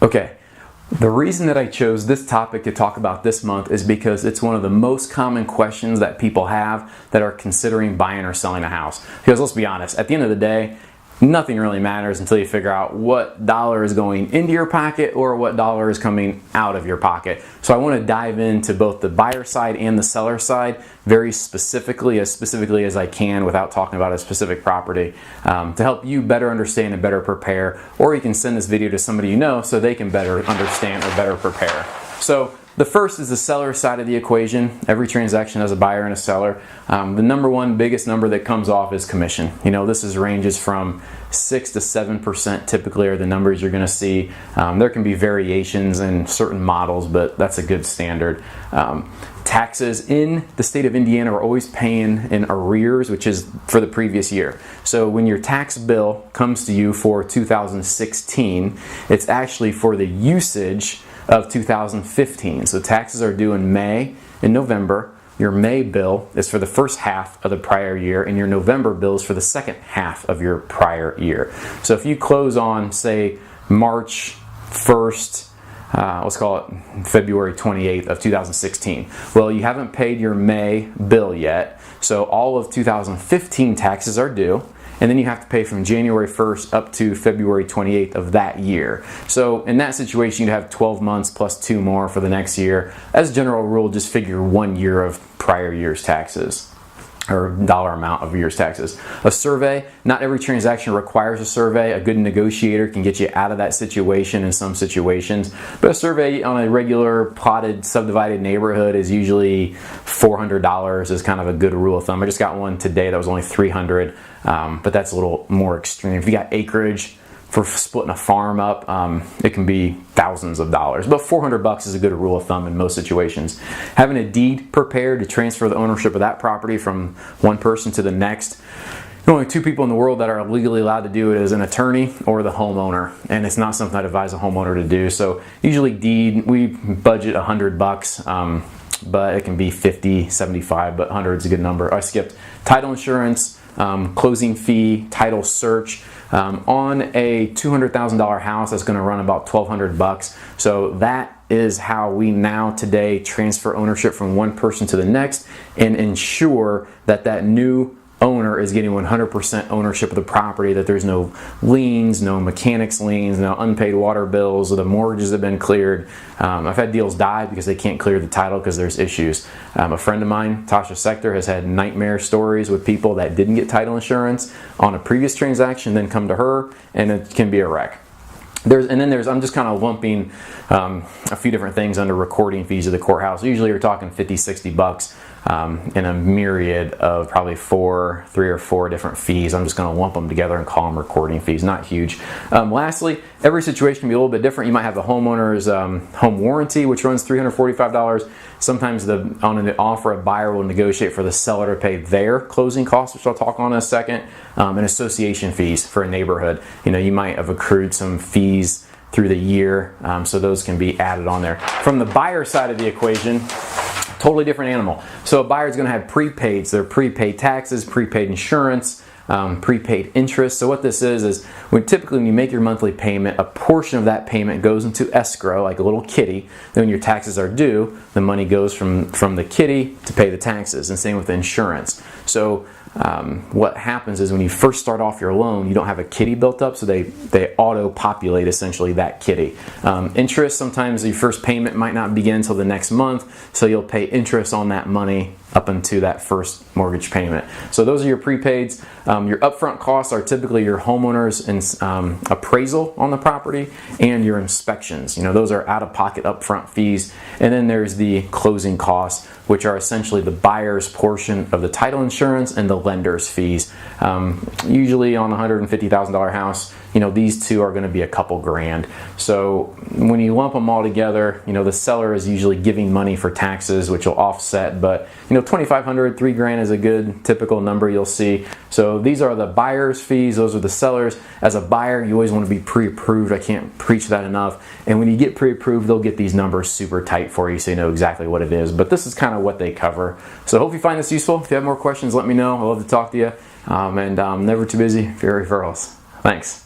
Okay, the reason that I chose this topic to talk about this month is because it's one of the most common questions that people have that are considering buying or selling a house. Because let's be honest, at the end of the day, nothing really matters until you figure out what dollar is going into your pocket or what dollar is coming out of your pocket. So I want to dive into both the buyer side and the seller side very specifically as I can without talking about a specific property to help you better understand and better prepare. Or you can send this video to somebody you know so they can better understand or better prepare. So the first is the seller side of the equation. Every transaction has a buyer and a seller. The biggest number that comes off is commission. You know, this ranges from 6 to 7% typically are the numbers you're going to see. There can be variations in certain models, but that's a good standard. Taxes in the state of Indiana are always paying in arrears, which is for the previous year. So when your tax bill comes to you for 2016, it's actually for the usage of 2015. So taxes are due in May and November. Your May bill is for the first half of the prior year, and your November bill is for the second half of your prior year. So if you close on, say, March 1st, let's call it February 28th of 2016. Well, you haven't paid your May bill yet, so all of 2015 taxes are due. And then you have to pay from January 1st up to February 28th of that year. So in that situation, you'd have 12 months plus 2 more for the next year. As a general rule, just figure 1 year of prior year's taxes, or dollar amount of year's taxes. A survey, not every transaction requires a survey. A good negotiator can get you out of that situation in some situations. But a survey on a regular plotted, subdivided neighborhood is usually $400 is kind of a good rule of thumb. I just got one today that was only $300, but that's a little more extreme. If you got acreage for splitting a farm up, it can be thousands of dollars. But $400 is a good rule of thumb in most situations. Having a deed prepared to transfer the ownership of that property from one person to the next. There are only 2 people in the world that are legally allowed to do it, as an attorney or the homeowner, and it's not something I'd advise a homeowner to do. So usually deed, we budget $100, but it can be 50, 75, but 100 is a good number. I skipped title insurance, closing fee, title search. On a $200,000 house, that's going to run about $1,200. So that is how we now today transfer ownership from one person to the next and ensure that that new owner is getting 100% ownership of the property, that there's no liens, no mechanics liens, no unpaid water bills, or the mortgages have been cleared. I've had deals die because they can't clear the title because there's issues. A friend of mine, Tasha Sector, has had nightmare stories with people that didn't get title insurance on a previous transaction, then come to her, and it can be a wreck. I'm just kind of lumping a few different things under recording fees of the courthouse. Usually you're talking $50, $60 in a myriad of probably 3 or 4 different fees. I'm just going to lump them together and call them recording fees, not huge. Lastly, every situation can be a little bit different. You might have a homeowner's home warranty, which runs $345. Sometimes on an offer, a buyer will negotiate for the seller to pay their closing costs, which I'll talk on in a second, and association fees for a neighborhood. You know, you might have accrued some fees through the year, so those can be added on there. From the buyer side of the equation, totally different animal. So a buyer is going to have prepaids. They're prepaid taxes, prepaid insurance, prepaid interest. So what this is typically when you make your monthly payment, a portion of that payment goes into escrow, like a little kitty. Then when your taxes are due, the money goes from the kitty to pay the taxes, and same with insurance. So what happens is when you first start off your loan, you don't have a kitty built up, so they auto-populate essentially that kitty. Interest, sometimes your first payment might not begin until the next month, so you'll pay interest on that money up into that first mortgage payment. So those are your prepaids. Your upfront costs are typically your homeowner's appraisal on the property and your inspections. You know, those are out-of-pocket upfront fees. And then there's the closing costs, which are essentially the buyer's portion of the title insurance and the lender's fees. Usually on a $150,000 house, you know, these two are going to be a couple grand. So when you lump them all together, you know, the seller is usually giving money for taxes, which will offset, but you know, $2,500, $3 grand is a good typical number you'll see. So these are the buyer's fees, those are the sellers. As a buyer, you always want to be pre-approved. I can't preach that enough. And when you get pre-approved, they'll get these numbers super tight for you so you know exactly what it is. But this is kind of what they cover. So hope you find this useful. If you have more questions, let me know. I love to talk to you. And I'm never too busy for your referrals. Thanks.